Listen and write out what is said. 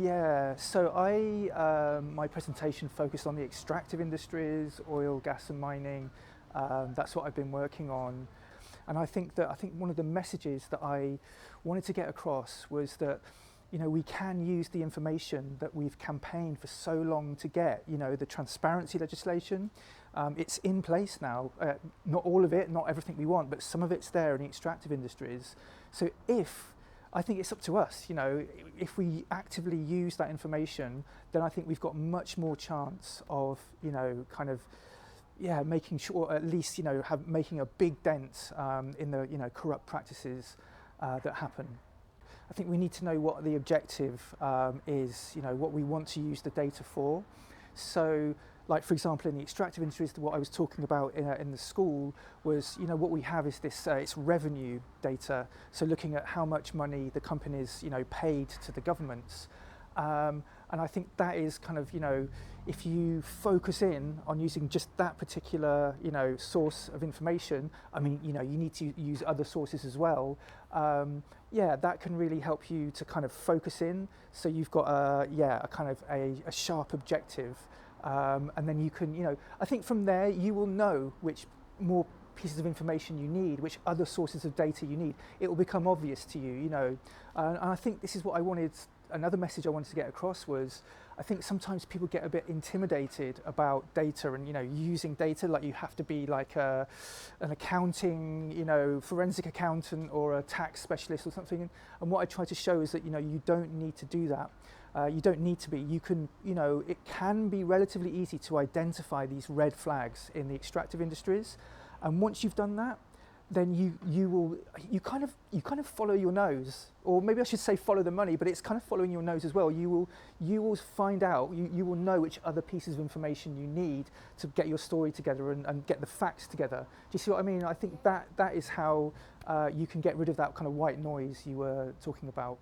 Yeah, so my presentation focused on the extractive industries, oil, gas, and mining. That's what I've been working on, and I think one of the messages that I wanted to get across was that, we can use the information that we've campaigned for so long to get. The transparency legislation, it's in place now. Not all of it, not everything we want, but some of it's there in the extractive industries. So I think it's up to us, if we actively use that information, then I think we've got much more chance of, making sure at least, making a big dent in the, corrupt practices that happen. I think we need to know what the objective is, what we want to use the data for. So, like for example, in the extractive industries, what I was talking about in the school was, what we have is this, it's revenue data. So looking at how much money the companies, paid to the governments. And I think that is kind of, if you focus in on using just that particular, source of information, I mean, you need to use other sources as well. That can really help you to kind of focus in. So you've got a kind of a sharp objective. And then you can, I think from there you will know which more pieces of information you need, which other sources of data you need. It will become obvious to you, and I think this is what I wanted. Another message I wanted to get across was, I think sometimes people get a bit intimidated about data and, using data, like you have to be like an accounting, forensic accountant or a tax specialist or something. And what I try to show is that, you don't need to do that. You don't need to be. You can, it can be relatively easy to identify these red flags in the extractive industries. And once you've done that, then you kind of follow your nose, or maybe I should say follow the money, but it's kind of following your nose as well. You will find out, you will know which other pieces of information you need to get your story together and get the facts together. Do you see what I mean? I think that is how you can get rid of that kind of white noise you were talking about.